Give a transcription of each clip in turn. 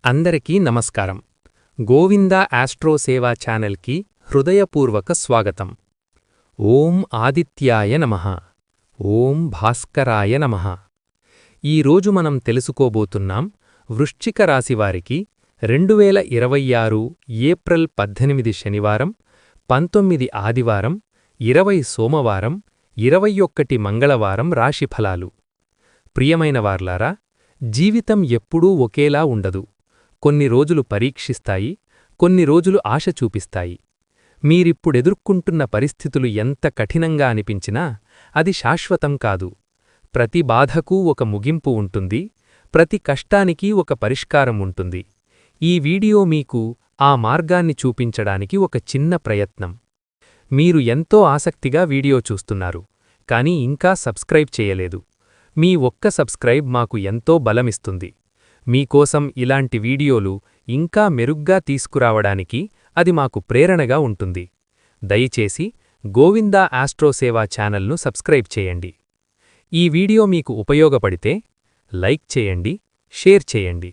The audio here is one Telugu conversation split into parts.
అందరికీ నమస్కారం. గోవిందా ఆస్ట్రో సేవా ఛానల్కి హృదయపూర్వక స్వాగతం. ఓం ఆదిత్యాయ నమః. ఓం భాస్కరాయ నమః. ఈరోజు మనం తెలుసుకోబోతున్నాం వృశ్చిక రాశివారికి 2026 ఏప్రిల్ 18 శనివారం, 19 ఆదివారం, 20 సోమవారం, 21 మంగళవారం రాశిఫలాలు. ప్రియమైనవార్లారా, జీవితం ఎప్పుడూ ఒకేలా ఉండదు. కొన్ని రోజులు పరీక్షిస్తాయి, కొన్ని రోజులు ఆశ చూపిస్తాయి. మీరిప్పుడెదుర్కొంటున్న పరిస్థితులు ఎంత కఠినంగా అనిపించినా అది శాశ్వతం కాదు. ప్రతి బాధకూ ఒక ముగింపు ఉంటుంది, ప్రతి కష్టానికి ఒక పరిష్కారం ఉంటుంది. ఈ వీడియో మీకు ఆ మార్గాన్ని చూపించడానికి ఒక చిన్న ప్రయత్నం. మీరు ఎంతో ఆసక్తిగా వీడియో చూస్తున్నారు, కానీ ఇంకా సబ్స్క్రైబ్ చేయలేదు. మీ ఒక్క సబ్స్క్రైబ్ మాకు ఎంతో బలమిస్తుంది. మీకోసం ఇలాంటి వీడియోలు ఇంకా మెరుగ్గా తీసుకురావడానికి అది మాకు ప్రేరణగా ఉంటుంది. దయచేసి గోవిందా ఆస్ట్రో సేవా ఛానల్ను సబ్స్క్రైబ్ చేయండి. ఈ వీడియో మీకు ఉపయోగపడితే లైక్ చేయండి, షేర్ చేయండి.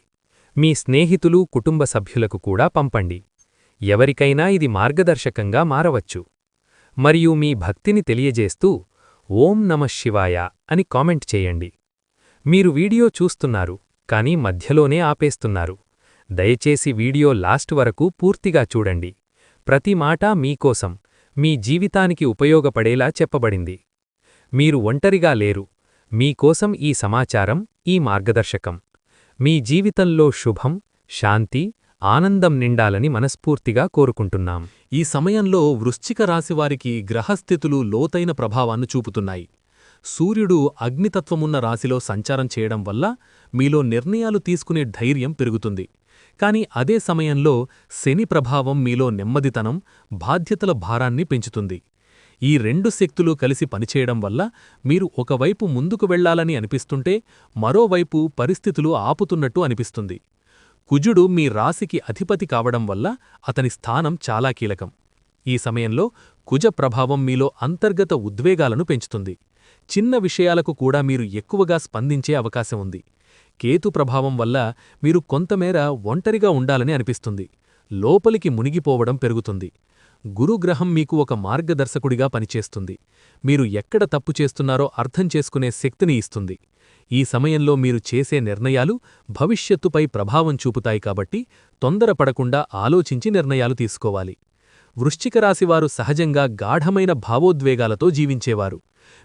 మీ స్నేహితులు, కుటుంబ సభ్యులకు కూడా పంపండి. ఎవరికైనా ఇది మార్గదర్శకంగా మారవచ్చు. మరియు మీ భక్తిని తెలియజేస్తూ ఓం నమః శివాయ అని కామెంట్ చేయండి. మీరు వీడియో చూస్తున్నారు, కానీ మధ్యలోనే ఆపేస్తున్నారు. దయచేసి వీడియో లాస్ట్ వరకు పూర్తిగా చూడండి. ప్రతి మాట మీకోసం, మీ జీవితానికి ఉపయోగపడేలా చెప్పబడింది. మీరు ఒంటరిగా లేరు. మీకోసం ఈ సమాచారం, ఈ మార్గదర్శకం. మీ జీవితంలో శుభం, శాంతి, ఆనందం నిండాలని మనస్ఫూర్తిగా కోరుకుంటున్నాం. ఈ సమయంలో వృశ్చిక రాశివారికి గ్రహస్థితులు లోతైన ప్రభావాన్ని చూపుతున్నాయి. సూర్యుడు అగ్నితత్వమున్న రాశిలో సంచారం చేయడం వల్ల మీలో నిర్ణయాలు తీసుకునే ధైర్యం పెరుగుతుంది. కాని అదే సమయంలో శని ప్రభావం మీలో నెమ్మదితనం, బాధ్యతల భారాన్ని పెంచుతుంది. ఈ రెండు శక్తులు కలిసి పనిచేయడం వల్ల మీరు ఒకవైపు ముందుకు వెళ్లాలని అనిపిస్తుంటే మరోవైపు పరిస్థితులు ఆపుతున్నట్టు అనిపిస్తుంది. కుజుడు మీ రాశికి అధిపతి కావడం వల్ల అతని స్థానం చాలా కీలకం. ఈ సమయంలో కుజ ప్రభావం మీలో అంతర్గత ఉద్వేగాలను పెంచుతుంది. చిన్న విషయాలకు కూడా మీరు ఎక్కువగా స్పందించే అవకాశం ఉంది. కేతు ప్రభావం వల్ల మీరు కొంతమేర ఒంటరిగా ఉండాలని అనిపిస్తుంది. లోపలికి మునిగిపోవడం పెరుగుతుంది. గురుగ్రహం మీకు ఒక మార్గదర్శకుడిగా పనిచేస్తుంది. మీరు ఎక్కడ తప్పు చేస్తున్నారో అర్థం చేసుకునే శక్తిని ఇస్తుంది. ఈ సమయంలో మీరు చేసే నిర్ణయాలు భవిష్యత్తుపై ప్రభావం చూపుతాయి కాబట్టి తొందరపడకుండా ఆలోచించి నిర్ణయాలు తీసుకోవాలి. వృశ్చిక రాశివారు సహజంగా గాఢమైన భావోద్వేగాలతో జీవించేవారు.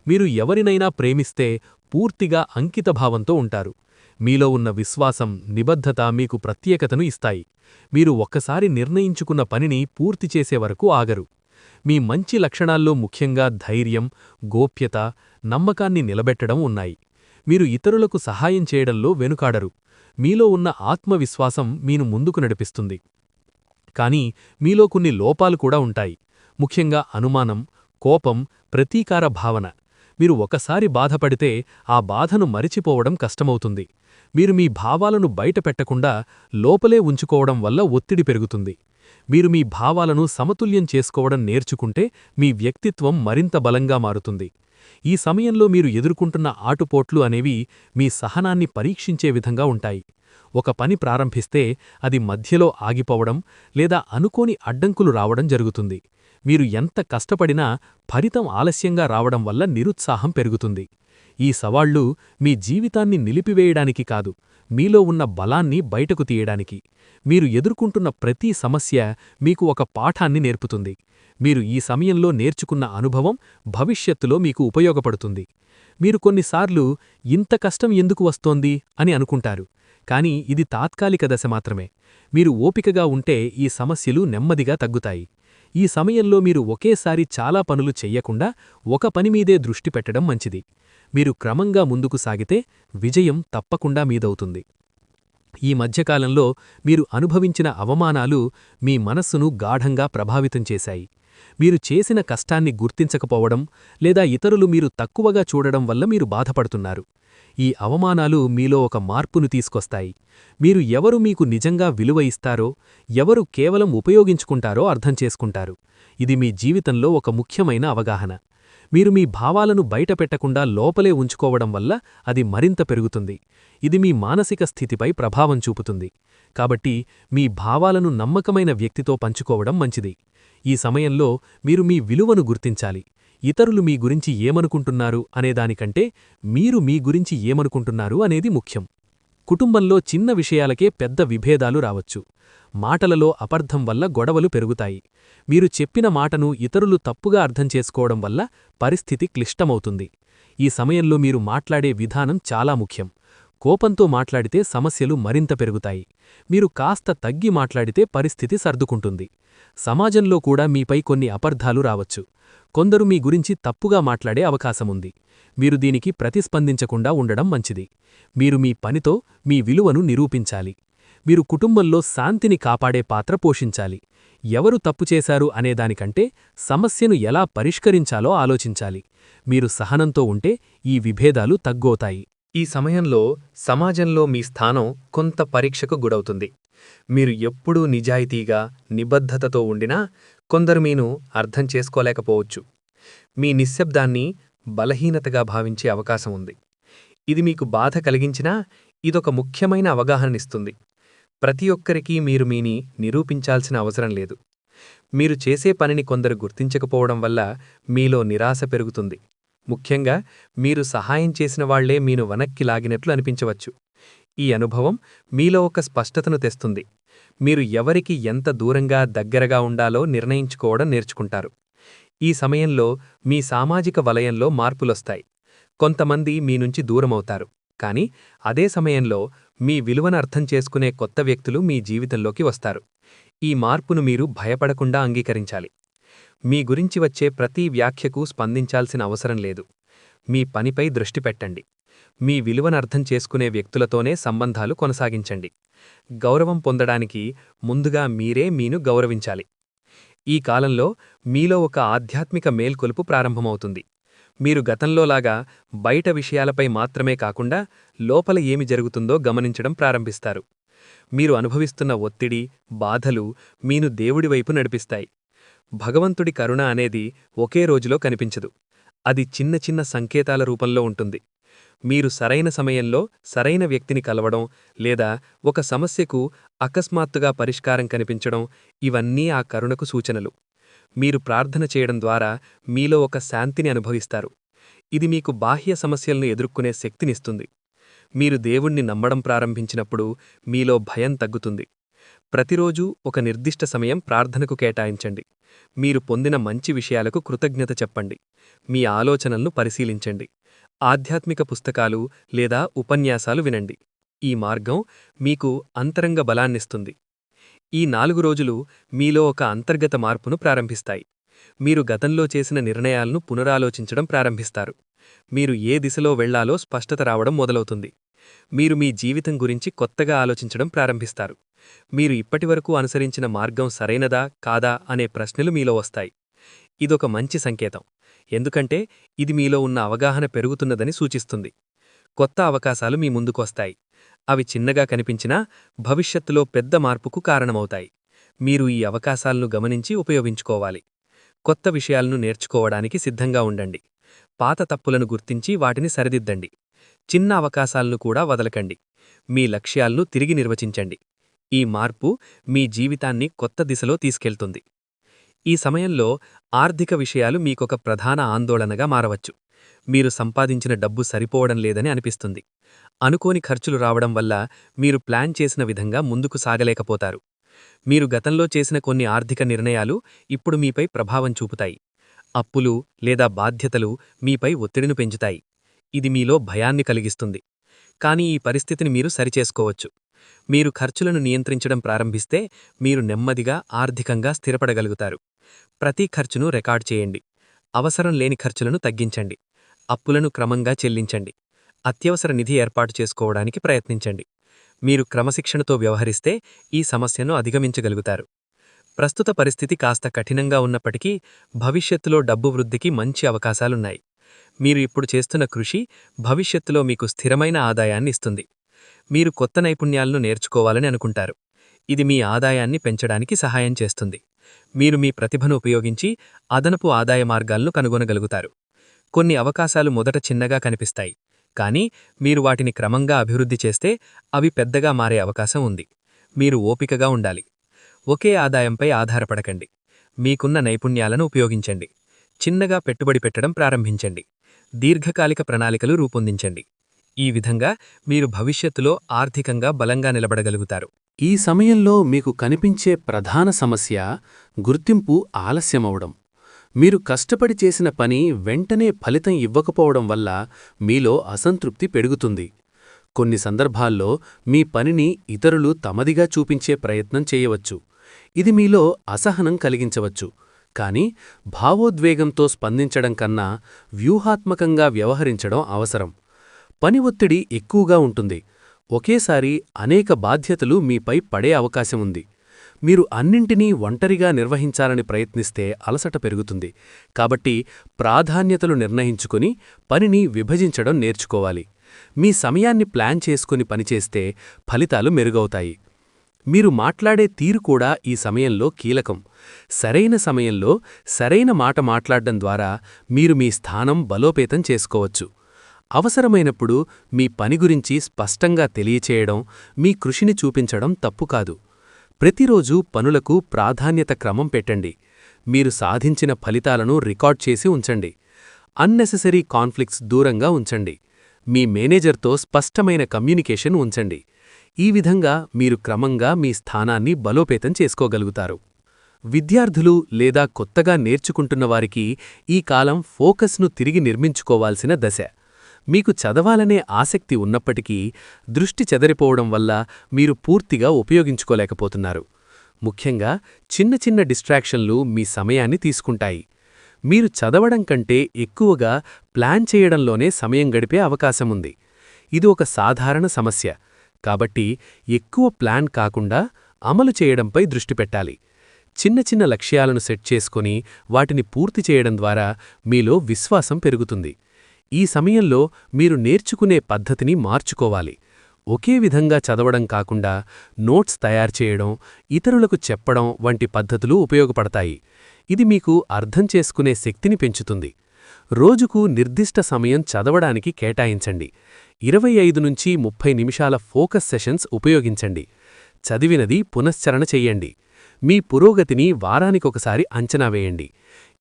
మీరు ఎవరినైనా ప్రేమిస్తే పూర్తిగా అంకితభావంతో ఉంటారు. మీలో ఉన్న విశ్వాసం, నిబద్ధత మీకు ప్రత్యేకతను ఇస్తాయి. మీరు ఒక్కసారి నిర్ణయించుకున్న పనిని పూర్తి చేసే వరకు ఆగరు. మీ మంచి లక్షణాల్లో ముఖ్యంగా ధైర్యం, గోప్యత, నమ్మకాన్ని నిలబెట్టడం ఉన్నాయి. మీరు ఇతరులకు సహాయం చేయడంలో వెనుకాడరు. మీలో ఉన్న ఆత్మవిశ్వాసం మీను ముందుకు నడిపిస్తుంది. కానీ మీలో కొన్ని లోపాలు కూడా ఉంటాయి. ముఖ్యంగా అనుమానం, కోపం, ప్రతీకార భావన. మీరు ఒకసారి బాధపడితే ఆ బాధను మరిచిపోవడం కష్టమవుతుంది. మీరు మీ భావాలను బయటపెట్టకుండా లోపలే ఉంచుకోవడం వల్ల ఒత్తిడి పెరుగుతుంది. మీరు మీ భావాలను సమతుల్యం చేసుకోవడం నేర్చుకుంటే మీ వ్యక్తిత్వం మరింత బలంగా మారుతుంది. ఈ సమయంలో మీరు ఎదుర్కొంటున్న ఆటుపోట్లు అనేవి మీ సహనాన్ని పరీక్షించే విధంగా ఉంటాయి. ఒక పని ప్రారంభిస్తే అది మధ్యలో ఆగిపోవడం లేదా అనుకోని అడ్డంకులు రావడం జరుగుతుంది. మీరు ఎంత కష్టపడినా ఫలితం ఆలస్యంగా రావడం వల్ల నిరుత్సాహం పెరుగుతుంది. ఈ సవాళ్లు మీ జీవితాన్ని నిలిపివేయడానికి కాదు, మీలో ఉన్న బలాన్ని బయటకు తీయడానికి. మీరు ఎదుర్కొంటున్న ప్రతి సమస్య మీకు ఒక పాఠాన్ని నేర్పుతుంది. మీరు ఈ సమయంలో నేర్చుకున్న అనుభవం భవిష్యత్తులో మీకు ఉపయోగపడుతుంది. మీరు కొన్నిసార్లు ఇంత కష్టం ఎందుకు వస్తోంది అని అనుకుంటారు. కానీ ఇది తాత్కాలిక దశ మాత్రమే. మీరు ఓపికగా ఉంటే ఈ సమస్యలు నెమ్మదిగా తగ్గుతాయి. ఈ సమయంలో మీరు ఒకేసారి చాలా పనులు చెయ్యకుండా ఒక పనిమీదే దృష్టి పెట్టడం మంచిది. మీరు క్రమంగా ముందుకు సాగితే విజయం తప్పకుండా మీదవుతుంది. ఈ మధ్యకాలంలో మీరు అనుభవించిన అవమానాలు మీ మనస్సును గాఢంగా ప్రభావితం చేశాయి. మీరు చేసిన కష్టాన్ని గుర్తించకపోవడం లేదా ఇతరులు మీరు తక్కువగా చూడడం వల్ల మీరు బాధపడుతున్నారు. ఈ అవమానాలు మీలో ఒక మార్పును తీసుకొస్తాయి. మీరు ఎవరు మీకు నిజంగా విలువ ఇస్తారో, ఎవరు కేవలం ఉపయోగించుకుంటారో అర్థం చేసుకుంటారు. ఇది మీ జీవితంలో ఒక ముఖ్యమైన అవగాహన. మీరు మీ భావాలను బయటపెట్టకుండా లోపలే ఉంచుకోవడం వల్ల అది మరింత పెరుగుతుంది. ఇది మీ మానసిక స్థితిపై ప్రభావం చూపుతుంది. కాబట్టి మీ భావాలను నమ్మకమైన వ్యక్తితో పంచుకోవడం మంచిది. ఈ సమయంలో మీరు మీ విలువను గుర్తించాలి. ఇతరులు మీ గురించి ఏమనుకుంటున్నారు అనేదానికంటే మీరు మీ గురించి ఏమనుకుంటున్నారు అనేది ముఖ్యం. కుటుంబంలో చిన్న విషయాలకే పెద్ద విభేదాలు రావచ్చు. మాటలలో అపార్థం వల్ల గొడవలు పెరుగుతాయి. మీరు చెప్పిన మాటను ఇతరులు తప్పుగా అర్థం చేసుకోవడం వల్ల పరిస్థితి క్లిష్టమవుతుంది. ఈ సమయంలో మీరు మాట్లాడే విధానం చాలా ముఖ్యం. కోపంతో మాట్లాడితే సమస్యలు మరింత పెరుగుతాయి. మీరు కాస్త తగ్గి మాట్లాడితే పరిస్థితి సర్దుకుంటుంది. సమాజంలో కూడా మీపై కొన్ని అపార్థాలు రావచ్చు. కొందరు మీ గురించి తప్పుగా మాట్లాడే అవకాశముంది. మీరు దీనికి ప్రతిస్పందించకుండా ఉండడం మంచిది. మీరు మీ పనితో మీ విలువను నిరూపించాలి. మీరు కుటుంబంలో శాంతిని కాపాడే పాత్ర పోషించాలి. ఎవరు తప్పు చేశారు అనేదానికంటే సమస్యను ఎలా పరిష్కరించాలో ఆలోచించాలి. మీరు సహనంతో ఉంటే ఈ విభేదాలు తగ్గోతాయి. ఈ సమయంలో సమాజంలో మీ స్థానం కొంత పరీక్షకు గురవుతుంది. మీరు ఎప్పుడూ నిజాయితీగా, నిబద్ధతతో ఉండినా కొందరు మీను అర్థం చేసుకోలేకపోవచ్చు. మీ నిశ్శబ్దాన్ని బలహీనతగా భావించే అవకాశం ఉంది. ఇది మీకు బాధ కలిగించినా ఇదొక ముఖ్యమైన అవగాహననిస్తుంది. ప్రతి ఒక్కరికీ మీరు మీని నిరూపించాల్సిన అవసరం లేదు. మీరు చేసే పనిని కొందరు గుర్తించకపోవడం వల్ల మీలో నిరాశ పెరుగుతుంది. ముఖ్యంగా మీరు సహాయం చేసిన వాళ్లే మీను వెనక్కి లాగినట్లు అనిపించవచ్చు. ఈ అనుభవం మీలో ఒక స్పష్టతను తెస్తుంది. మీరు ఎవరికి ఎంత దూరంగా దగ్గరగా ఉండాలో నిర్ణయించుకోవడం నేర్చుకుంటారు. ఈ సమయంలో మీ సామాజిక వలయంలో మార్పులొస్తాయి. కొంతమంది మీ నుంచి దూరమవుతారు. కానీ అదే సమయంలో మీ విలువను అర్థం చేసుకునే కొత్త వ్యక్తులు మీ జీవితంలోకి వస్తారు. ఈ మార్పును మీరు భయపడకుండా అంగీకరించాలి. మీ గురించి వచ్చే ప్రతి వ్యాఖ్యకు స్పందించాల్సిన అవసరం లేదు. మీ పనిపై దృష్టి పెట్టండి. మీ విలువను అర్థం చేసుకునే వ్యక్తులతోనే సంబంధాలు కొనసాగించండి. గౌరవం పొందడానికి ముందుగా మీరే మీను గౌరవించాలి. ఈ కాలంలో మీలో ఒక ఆధ్యాత్మిక మేల్కొలుపు ప్రారంభమవుతుంది. మీరు గతంలోలాగా బయట విషయాలపై మాత్రమే కాకుండా లోపల ఏమి జరుగుతుందో గమనించడం ప్రారంభిస్తారు. మీరు అనుభవిస్తున్న ఒత్తిడి, బాధలు మీను దేవుడివైపు నడిపిస్తాయి. భగవంతుడి కరుణ అనేది ఒకే రోజులో కనిపించదు. అది చిన్న చిన్న సంకేతాల రూపంలో ఉంటుంది. మీరు సరైన సమయంలో సరైన వ్యక్తిని కలవడం లేదా ఒక సమస్యకు అకస్మాత్తుగా పరిష్కారం కనిపించడం ఇవన్నీ ఆ కరుణకు సూచనలు. మీరు ప్రార్థన చేయడం ద్వారా మీలో ఒక శాంతిని అనుభవిస్తారు. ఇది మీకు బాహ్య సమస్యలను ఎదుర్కొనే శక్తినిస్తుంది. మీరు దేవుణ్ణి నమ్మడం ప్రారంభించినప్పుడు మీలో భయం తగ్గుతుంది. ప్రతిరోజూ ఒక నిర్దిష్ట సమయం ప్రార్థనకు కేటాయించండి. మీరు పొందిన మంచి విషయాలకు కృతజ్ఞత చెప్పండి. మీ ఆలోచనలను పరిశీలించండి. ఆధ్యాత్మిక పుస్తకాలు లేదా ఉపన్యాసాలు వినండి. ఈ మార్గం మీకు అంతరంగ బలాన్నిస్తుంది. ఈ 4 రోజులు మీలో ఒక అంతర్గత మార్పును ప్రారంభిస్తాయి. మీరు గతంలో చేసిన నిర్ణయాలను పునరాలోచించడం ప్రారంభిస్తారు. మీరు ఏ దిశలో వెళ్లాలో స్పష్టత రావడం మొదలవుతుంది. మీరు మీ జీవితం గురించి కొత్తగా ఆలోచించడం ప్రారంభిస్తారు. మీరు ఇప్పటివరకు అనుసరించిన మార్గం సరైనదా కాదా అనే ప్రశ్నలు మీలో వస్తాయి. ఇదొక మంచి సంకేతం. ఎందుకంటే ఇది మీలో ఉన్న అవగాహన పెరుగుతున్నదని సూచిస్తుంది. కొత్త అవకాశాలు మీ ముందుకొస్తాయి. అవి చిన్నగా కనిపించినా భవిష్యత్తులో పెద్ద మార్పుకు కారణమవుతాయి. మీరు ఈ అవకాశాలను గమనించి ఉపయోగించుకోవాలి. కొత్త విషయాలను నేర్చుకోవడానికి సిద్ధంగా ఉండండి. పాత తప్పులను గుర్తించి వాటిని సరిదిద్దండి. చిన్న అవకాశాలను కూడా వదలకండి. మీ లక్ష్యాలను తిరిగి నిర్వచించండి. ఈ మార్పు మీ జీవితాన్ని కొత్త దిశలో తీసుకెళ్తుంది. ఈ సమయంలో ఆర్థిక విషయాలు మీకొక ప్రధాన ఆందోళనగా మారవచ్చు. మీరు సంపాదించిన డబ్బు సరిపోవడం లేదని అనిపిస్తుంది. అనుకోని ఖర్చులు రావడం వల్ల మీరు ప్లాన్ చేసిన విధంగా ముందుకు సాగలేకపోతారు. మీరు గతంలో చేసిన కొన్ని ఆర్థిక నిర్ణయాలు ఇప్పుడు మీపై ప్రభావం చూపుతాయి. అప్పులు లేదా బాధ్యతలు మీపై ఒత్తిడిని పెంచుతాయి. ఇది మీలో భయాన్ని కలిగిస్తుంది. కానీ ఈ పరిస్థితిని మీరు సరిచేసుకోవచ్చు. మీరు ఖర్చులను నియంత్రించడం ప్రారంభిస్తే మీరు నెమ్మదిగా ఆర్థికంగా స్థిరపడగలుగుతారు. ప్రతి ఖర్చును రికార్డ్ చేయండి. అవసరం లేని ఖర్చులను తగ్గించండి. అప్పులను క్రమంగా చెల్లించండి. అత్యవసర నిధి ఏర్పాటు చేసుకోవడానికి ప్రయత్నించండి. మీరు క్రమశిక్షణతో వ్యవహరిస్తే ఈ సమస్యను అధిగమించగలుగుతారు. ప్రస్తుత పరిస్థితి కాస్త కఠినంగా ఉన్నప్పటికీ భవిష్యత్తులో డబ్బు వృద్ధికి మంచి అవకాశాలున్నాయి. మీరు ఇప్పుడు చేస్తున్న కృషి భవిష్యత్తులో మీకు స్థిరమైన ఆదాయాన్ని ఇస్తుంది. మీరు కొత్త నైపుణ్యాలను నేర్చుకోవాలని అనుకుంటారు. ఇది మీ ఆదాయాన్ని పెంచడానికి సహాయం చేస్తుంది. మీరు మీ ప్రతిభను ఉపయోగించి అదనపు ఆదాయ మార్గాలను కనుగొనగలుగుతారు. కొన్ని అవకాశాలు మొదట చిన్నగా కనిపిస్తాయి, కానీ మీరు వాటిని క్రమంగా అభివృద్ధి చేస్తే అవి పెద్దగా మారే అవకాశం ఉంది. మీరు ఓపికగా ఉండాలి. ఒకే ఆదాయంపై ఆధారపడకండి. మీకున్న నైపుణ్యాలను ఉపయోగించండి. చిన్నగా పెట్టుబడి పెట్టడం ప్రారంభించండి. దీర్ఘకాలిక ప్రణాళికలు రూపొందించండి. ఈ విధంగా మీరు భవిష్యత్తులో ఆర్థికంగా బలంగా నిలబడగలుగుతారు. ఈ సమయంలో మీకు కనిపించే ప్రధాన సమస్య గుర్తింపు ఆలస్యమవడం. మీరు కష్టపడి చేసిన పని వెంటనే ఫలితం ఇవ్వకపోవడం వల్ల మీలో అసంతృప్తి పెరుగుతుంది. కొన్ని సందర్భాల్లో మీ పనిని ఇతరులు తమదిగా చూపించే ప్రయత్నం చేయవచ్చు. ఇది మీలో అసహనం కలిగించవచ్చు. కానీ భావోద్వేగంతో స్పందించడం కన్నా వ్యూహాత్మకంగా వ్యవహరించడం అవసరం. పని ఒత్తిడి ఎక్కువగా ఉంటుంది. ఒకేసారి అనేక బాధ్యతలు మీపై పడే అవకాశం ఉంది. మీరు అన్నింటినీ ఒంటరిగా నిర్వహించాలని ప్రయత్నిస్తే అలసట పెరుగుతుంది. కాబట్టి ప్రాధాన్యతలు నిర్ణయించుకుని పనిని విభజించడం నేర్చుకోవాలి. మీ సమయాన్ని ప్లాన్ చేసుకుని పనిచేస్తే ఫలితాలు మెరుగవుతాయి. మీరు మాట్లాడే తీరు కూడా ఈ సమయంలో కీలకం. సరైన సమయంలో సరైన మాట మాట్లాడడం ద్వారా మీరు మీ స్థానం బలోపేతం చేసుకోవచ్చు. అవసరమైనప్పుడు మీ పని గురించి స్పష్టంగా తెలియచేయడం, మీ కృషిని చూపించడం తప్పు కాదు. ప్రతిరోజూ పనులకు ప్రాధాన్యత క్రమం పెట్టండి. మీరు సాధించిన ఫలితాలను రికార్డ్ చేసి ఉంచండి. అన్నెసెసరీ కాన్ఫ్లిక్ట్స్ దూరంగా ఉంచండి. మీ మేనేజర్తో స్పష్టమైన కమ్యూనికేషన్ ఉంచండి. ఈ విధంగా మీరు క్రమంగా మీ స్థానాన్ని బలోపేతం చేసుకోగలుగుతారు. విద్యార్థులు లేదా కొత్తగా నేర్చుకుంటున్నవారికి ఈ కాలం ఫోకస్ను తిరిగి నిర్మించుకోవాల్సిన దశ. మీకు చదవాలనే ఆసక్తి ఉన్నప్పటికీ దృష్టి చెదరిపోవడం వల్ల మీరు పూర్తిగా ఉపయోగించుకోలేకపోతున్నారు. ముఖ్యంగా చిన్న చిన్న డిస్ట్రాక్షన్లు మీ సమయాన్ని తీసుకుంటాయి. మీరు చదవడం కంటే ఎక్కువగా ప్లాన్ చేయడంలోనే సమయం గడిపే అవకాశముంది. ఇది ఒక సాధారణ సమస్య. కాబట్టి ఎక్కువ ప్లాన్ కాకుండా అమలు చేయడంపై దృష్టి పెట్టాలి. చిన్న చిన్న లక్ష్యాలను సెట్ చేసుకుని వాటిని పూర్తి చేయడం ద్వారా మీలో విశ్వాసం పెరుగుతుంది. ఈ సమయంలో మీరు నేర్చుకునే పద్ధతిని మార్చుకోవాలి. ఒకే విధంగా చదవడం కాకుండా నోట్స్ తయారు చేయడం, ఇతరులకు చెప్పడం వంటి పద్ధతులు ఉపయోగపడతాయి. ఇది మీకు అర్థం చేసుకునే శక్తిని పెంచుతుంది. రోజుకు నిర్దిష్ట సమయం చదవడానికి కేటాయించండి. 25 నుంచి 30 నిమిషాల ఫోకస్ సెషన్స్ ఉపయోగించండి. చదివినది పునశ్చరణ చెయ్యండి. మీ పురోగతిని వారానికొకసారి అంచనా వేయండి.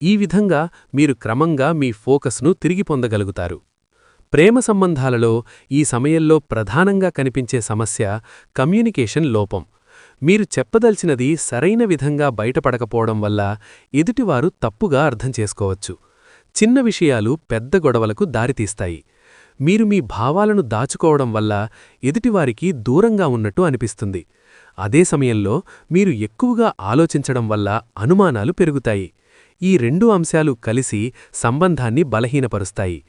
ఈ విధంగా మీరు క్రమంగా మీ ఫోకస్ను తిరిగి పొందగలుగుతారు. ప్రేమ సంబంధాలలో ఈ సమయంలో ప్రధానంగా కనిపించే సమస్య కమ్యూనికేషన్ లోపం. మీరు చెప్పదలిచినది సరైన విధంగా బయటపడకపోవడం వల్ల ఎదుటివారు తప్పుగా అర్థం చేసుకోవచ్చు. చిన్న విషయాలు పెద్ద గొడవలకు దారితీస్తాయి. మీరు మీ భావాలను దాచుకోవడం వల్ల ఎదుటివారికి దూరంగా ఉన్నట్టు అనిపిస్తుంది. అదే సమయంలో మీరు ఎక్కువగా ఆలోచించడం వల్ల అనుమానాలు పెరుగుతాయి. ఈ 2 అంశాలు కలిసి సంబంధాన్ని బలహీనపరుస్తాయి.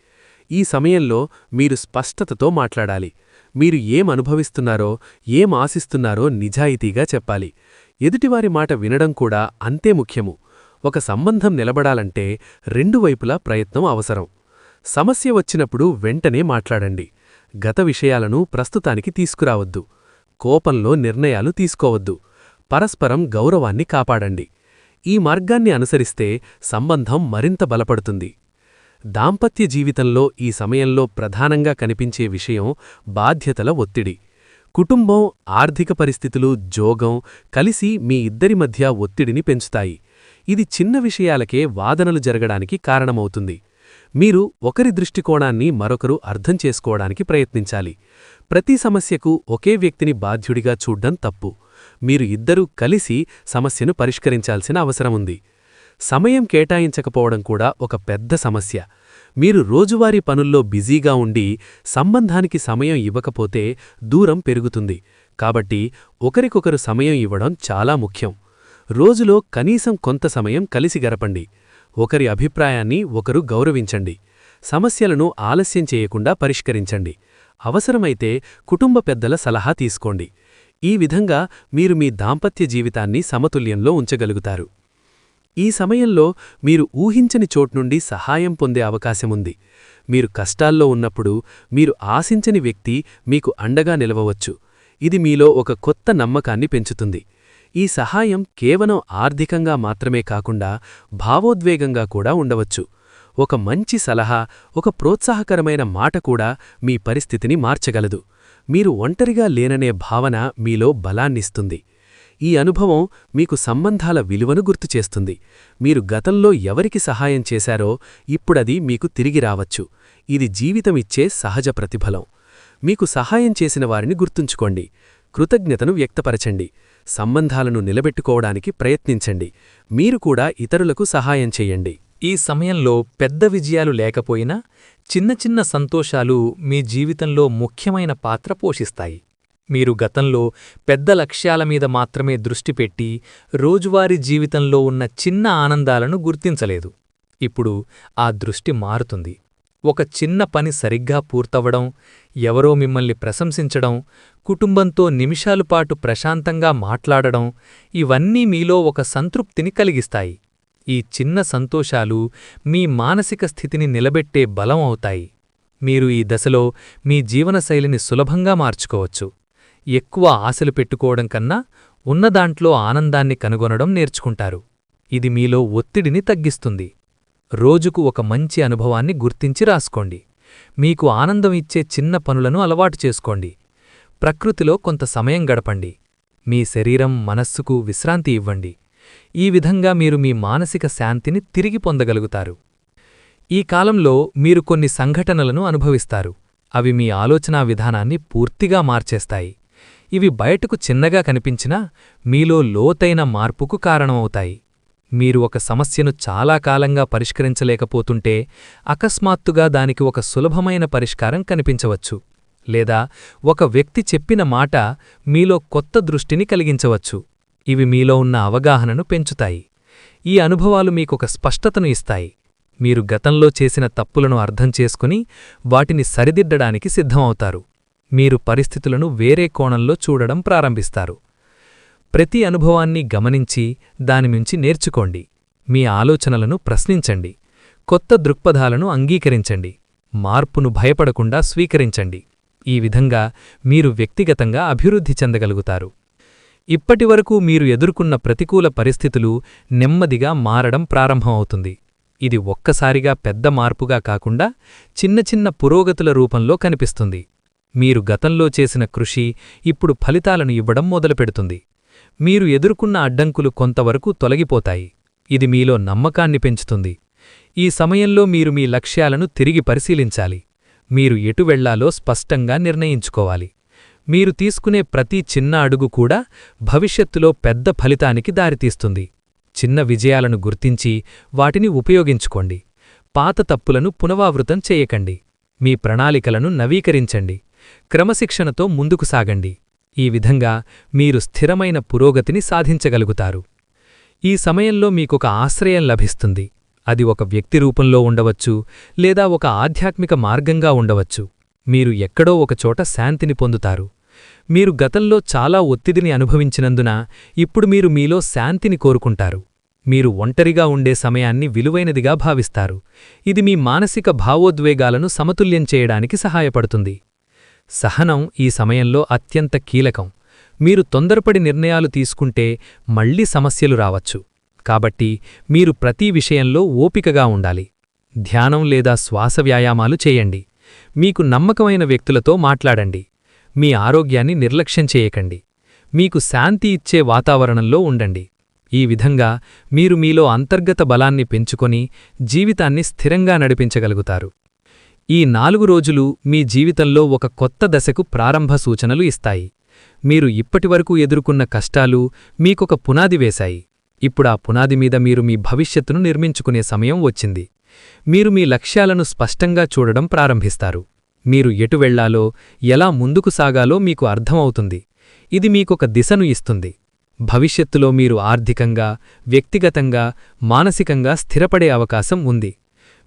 ఈ సమయంలో మీరు స్పష్టతతో మాట్లాడాలి. మీరు ఏం అనుభవిస్తున్నారో, ఏం ఆశిస్తున్నారో నిజాయితీగా చెప్పాలి. ఎదుటివారి మాట వినడం కూడా అంతే ముఖ్యము. ఒక సంబంధం నిలబడాలంటే 2 వైపులా ప్రయత్నం అవసరం. సమస్య వచ్చినప్పుడు వెంటనే మాట్లాడండి. గత విషయాలను ప్రస్తుతానికి తీసుకురావద్దు. కోపంలో నిర్ణయాలు తీసుకోవద్దు. పరస్పరం గౌరవాన్ని కాపాడండి. ఈ మార్గాన్ని అనుసరిస్తే సంబంధం మరింత బలపడుతుంది. దాంపత్య జీవితంలో ఈ సమయంలో ప్రధానంగా కనిపించే విషయం బాధ్యతల ఒత్తిడి. కుటుంబం, ఆర్థిక పరిస్థితులు, జోగం కలిసి మీ ఇద్దరి మధ్య ఒత్తిడిని పెంచుతాయి. ఇది చిన్న విషయాలకే వాదనలు జరగడానికి కారణమవుతుంది. మీరు ఒకరి దృష్టికోణాన్ని మరొకరు అర్థం చేసుకోవడానికి ప్రయత్నించాలి. ప్రతి సమస్యకు ఒకే వ్యక్తిని బాధ్యుడిగా చూడ్డం తప్పు. మీరు ఇద్దరూ కలిసి సమస్యను పరిష్కరించాల్సిన అవసరముంది. సమయం కేటాయించకపోవడం కూడా ఒక పెద్ద సమస్య. మీరు రోజువారీ పనుల్లో బిజీగా ఉండి సంబంధానికి సమయం ఇవ్వకపోతే దూరం పెరుగుతుంది. కాబట్టి ఒకరికొకరు సమయం ఇవ్వడం చాలా ముఖ్యం. రోజులో కనీసం కొంత సమయం కలిసి గడపండి. ఒకరి అభిప్రాయాన్ని ఒకరు గౌరవించండి. సమస్యలను ఆలస్యం చేయకుండా పరిష్కరించండి. అవసరమైతే కుటుంబ పెద్దల సలహా తీసుకోండి. ఈ విధంగా మీరు మీ దాంపత్య జీవితాన్ని సమతుల్యంలో ఉంచగలుగుతారు. ఈ సమయంలో మీరు ఊహించని చోట్నుండి సహాయం పొందే అవకాశముంది. మీరు కష్టాల్లో ఉన్నప్పుడు మీరు ఆశించని వ్యక్తి మీకు అండగా నిలవవచ్చు. ఇది మీలో ఒక కొత్త నమ్మకాన్ని పెంచుతుంది. ఈ సహాయం కేవలం ఆర్థికంగా మాత్రమే కాకుండా భావోద్వేగంగా కూడా ఉండవచ్చు. ఒక మంచి సలహా, ఒక ప్రోత్సాహకరమైన మాట కూడా మీ పరిస్థితిని మార్చగలదు. మీరు ఒంటరిగా లేననే భావన మీలో బలాన్నిస్తుంది. ఈ అనుభవం మీకు సంబంధాల విలువను గుర్తుచేస్తుంది. మీరు గతంలో ఎవరికి సహాయం చేశారో ఇప్పుడది మీకు తిరిగి రావచ్చు. ఇది జీవితమిచ్చే సహజ ప్రతిఫలం. మీకు సహాయం చేసిన వారిని గుర్తుంచుకోండి. కృతజ్ఞతను వ్యక్తపరచండి. సంబంధాలను నిలబెట్టుకోవడానికి ప్రయత్నించండి. మీరు కూడా ఇతరులకు సహాయం చెయ్యండి. ఈ సమయంలో పెద్ద విజయాలు లేకపోయినా చిన్న చిన్న సంతోషాలు మీ జీవితంలో ముఖ్యమైన పాత్ర పోషిస్తాయి. మీరు గతంలో పెద్ద లక్ష్యాల మీద మాత్రమే దృష్టి పెట్టి రోజువారీ జీవితంలో ఉన్న చిన్న ఆనందాలను గుర్తించలేదు. ఇప్పుడు ఆ దృష్టి మారుతుంది. ఒక చిన్న పని సరిగ్గా పూర్తవడం, ఎవరో మిమ్మల్ని ప్రశంసించడం, కుటుంబంతో నిమిషాలు పాటు ప్రశాంతంగా మాట్లాడడం, ఇవన్నీ మీలో ఒక సంతృప్తిని కలిగిస్తాయి. ఈ చిన్న సంతోషాలు మీ మానసిక స్థితిని నిలబెట్టే బలం అవుతాయి. మీరు ఈ దశలో మీ జీవనశైలిని సులభంగా మార్చుకోవచ్చు. ఎక్కువ ఆశలు పెట్టుకోవడం కన్నా ఉన్నదాంట్లో ఆనందాన్ని కనుగొనడం నేర్చుకుంటారు. ఇది మీలో ఒత్తిడిని తగ్గిస్తుంది. రోజుకు ఒక మంచి అనుభవాన్ని గుర్తించి రాసుకోండి. మీకు ఆనందం ఇచ్చే చిన్న పనులను అలవాటు చేసుకోండి. ప్రకృతిలో కొంత సమయం గడపండి. మీ శరీరం, మనస్సుకు విశ్రాంతి ఇవ్వండి. ఈ విధంగా మీరు మీ మానసిక శాంతిని తిరిగి పొందగలుగుతారు. ఈ కాలంలో మీరు కొన్ని సంఘటనలను అనుభవిస్తారు. అవి మీ ఆలోచనా విధానాన్ని పూర్తిగా మార్చేస్తాయి. ఇవి బయటకు చిన్నగా కనిపించినా మీలో లోతైన మార్పుకు కారణమవుతాయి. మీరు ఒక సమస్యను చాలా కాలంగా పరిష్కరించలేకపోతుంటే అకస్మాత్తుగా దానికి ఒక సులభమైన పరిష్కారం కనిపించవచ్చు. లేదా ఒక వ్యక్తి చెప్పిన మాట మీలో కొత్త దృష్టిని కలిగించవచ్చు. ఇవి మీలో ఉన్న అవగాహనను పెంచుతాయి. ఈ అనుభవాలు మీకొక స్పష్టతను ఇస్తాయి. మీరు గతంలో చేసిన తప్పులను అర్థం చేసుకుని వాటిని సరిదిద్దడానికి సిద్ధమవుతారు. మీరు పరిస్థితులను వేరే కోణంలో చూడడం ప్రారంభిస్తారు. ప్రతి అనుభవాన్ని గమనించి దానిమించి నేర్చుకోండి. మీ ఆలోచనలను ప్రశ్నించండి. కొత్త దృక్పథాలను అంగీకరించండి. మార్పును భయపడకుండా స్వీకరించండి. ఈ విధంగా మీరు వ్యక్తిగతంగా అభివృద్ధి చెందగలుగుతారు. ఇప్పటివరకు మీరు ఎదుర్కొన్న ప్రతికూల పరిస్థితులు నెమ్మదిగా మారడం ప్రారంభమవుతుంది. ఇది ఒక్కసారిగా పెద్ద మార్పుగా కాకుండా చిన్న చిన్న పురోగతుల రూపంలో కనిపిస్తుంది. మీరు గతంలో చేసిన కృషి ఇప్పుడు ఫలితాలను ఇవ్వడం మొదలుపెడుతుంది. మీరు ఎదుర్కొన్న అడ్డంకులు కొంతవరకు తొలగిపోతాయి. ఇది మీలో నమ్మకాన్ని పెంచుతుంది. ఈ సమయంలో మీరు మీ లక్ష్యాలను తిరిగి పరిశీలించాలి. మీరు ఎటు వెళ్లాలో స్పష్టంగా నిర్ణయించుకోవాలి. మీరు తీసుకునే ప్రతి చిన్న అడుగు కూడా భవిష్యత్తులో పెద్ద ఫలితానికి దారితీస్తుంది. చిన్న విజయాలను గుర్తించి వాటిని ఉపయోగించుకోండి. పాత తప్పులను పునరావృతం చేయకండి. మీ ప్రణాళికలను నవీకరించండి. క్రమశిక్షణతో ముందుకు సాగండి. ఈ విధంగా మీరు స్థిరమైన పురోగతిని సాధించగలుగుతారు. ఈ సమయంలో మీకొక ఆశ్రయం లభిస్తుంది. అది ఒక వ్యక్తి రూపంలో ఉండవచ్చు, లేదా ఒక ఆధ్యాత్మిక మార్గంగా ఉండవచ్చు. మీరు ఎక్కడో ఒకచోట శాంతిని పొందుతారు. మీరు గతంలో చాలా ఒత్తిడిని అనుభవించినందున ఇప్పుడు మీరు మీలో శాంతిని కోరుకుంటారు. మీరు ఒంటరిగా ఉండే సమయాన్ని విలువైనదిగా భావిస్తారు. ఇది మీ మానసిక భావోద్వేగాలను సమతుల్యం చేయడానికి సహాయపడుతుంది. సహనం ఈ సమయంలో అత్యంత కీలకం. మీరు తొందరపడి నిర్ణయాలు తీసుకుంటే మళ్లీ సమస్యలు రావచ్చు. కాబట్టి మీరు ప్రతి విషయంలో ఓపికగా ఉండాలి. ధ్యానం లేదా శ్వాస వ్యాయామాలు చేయండి. మీకు నమ్మకమైన వ్యక్తులతో మాట్లాడండి. మీ ఆరోగ్యాన్ని నిర్లక్ష్యం చేయకండి. మీకు శాంతి ఇచ్చే వాతావరణంలో ఉండండి. ఈ విధంగా మీరు మీలో అంతర్గత బలాన్ని పెంచుకొని జీవితాన్ని స్థిరంగా నడిపించగలుగుతారు. ఈ 4 రోజులు మీ జీవితంలో ఒక కొత్త దశకు ప్రారంభ సూచనలు ఇస్తాయి. మీరు ఇప్పటివరకు ఎదుర్కొన్న కష్టాలు మీకొక పునాది వేశాయి. ఇప్పుడు ఆ పునాది మీద మీరు మీ భవిష్యత్తును నిర్మించుకునే సమయం వచ్చింది. మీరు మీ లక్ష్యాలను స్పష్టంగా చూడడం ప్రారంభిస్తారు. మీరు ఎటు వెళ్లాలో, ఎలా ముందుకు సాగాలో మీకు అర్థమవుతుంది. ఇది మీకొక దిశను ఇస్తుంది. భవిష్యత్తులో మీరు ఆర్థికంగా, వ్యక్తిగతంగా, మానసికంగా స్థిరపడే అవకాశం ఉంది.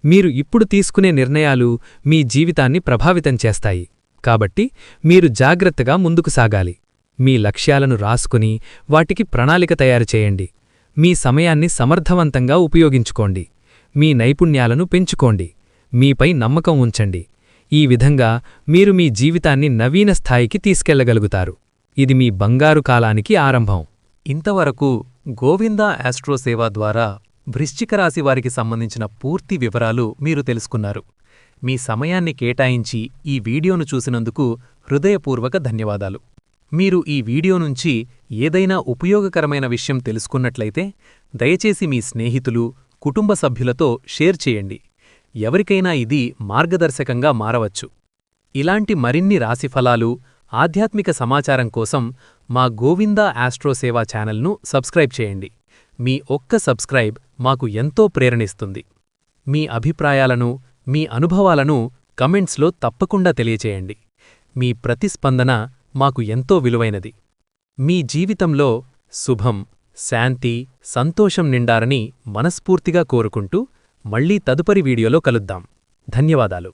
మీరు ఇప్పుడు తీసుకునే నిర్ణయాలు మీ జీవితాన్ని ప్రభావితం చేస్తాయి. కాబట్టి మీరు జాగ్రత్తగా ముందుకు సాగాలి. మీ లక్ష్యాలను రాసుకుని వాటికి ప్రణాళిక తయారు చేయండి. మీ సమయాన్ని సమర్థవంతంగా ఉపయోగించుకోండి. మీ నైపుణ్యాలను పెంచుకోండి. మీపై నమ్మకం ఉంచండి. ఈ విధంగా మీరు మీ జీవితాన్ని నవీన స్థాయికి తీసుకెళ్లగలుగుతారు. ఇది మీ బంగారు కాలానికి ఆరంభం. ఇంతవరకు గోవిందా ఆస్ట్రో సేవ ద్వారా వృశ్చిక రాశి వారికి సంబంధించిన పూర్తి వివరాలు మీరు తెలుసుకున్నారు. మీ సమయాన్ని కేటాయించి ఈ వీడియోను చూసినందుకు హృదయపూర్వక ధన్యవాదాలు. మీరు ఈ వీడియో నుంచి ఏదైనా ఉపయోగకరమైన విషయం తెలుసుకున్నట్లయితే దయచేసి మీ స్నేహితులు, కుటుంబ సభ్యులతో షేర్ చేయండి. ఎవరికైనా ఇది మార్గదర్శకంగా మారవచ్చు. ఇలాంటి మరిన్ని రాశిఫలాలు, ఆధ్యాత్మిక సమాచారం కోసం మా గోవిందా ఆస్ట్రో సేవా ఛానల్ను సబ్స్క్రైబ్ చేయండి. మీ ఒక్క సబ్స్క్రైబ్ మాకు ఎంతో ప్రేరణిస్తుంది. మీ అభిప్రాయాలను, మీ అనుభవాలను కమెంట్స్లో తప్పకుండా తెలియచేయండి. మీ ప్రతిస్పందన మాకు ఎంతో విలువైనది. మీ జీవితంలో శుభం, శాంతి, సంతోషం నిండారని మనస్ఫూర్తిగా కోరుకుంటూ మళ్ళీ తదుపరి వీడియోలో కలుద్దాం. ధన్యవాదాలు.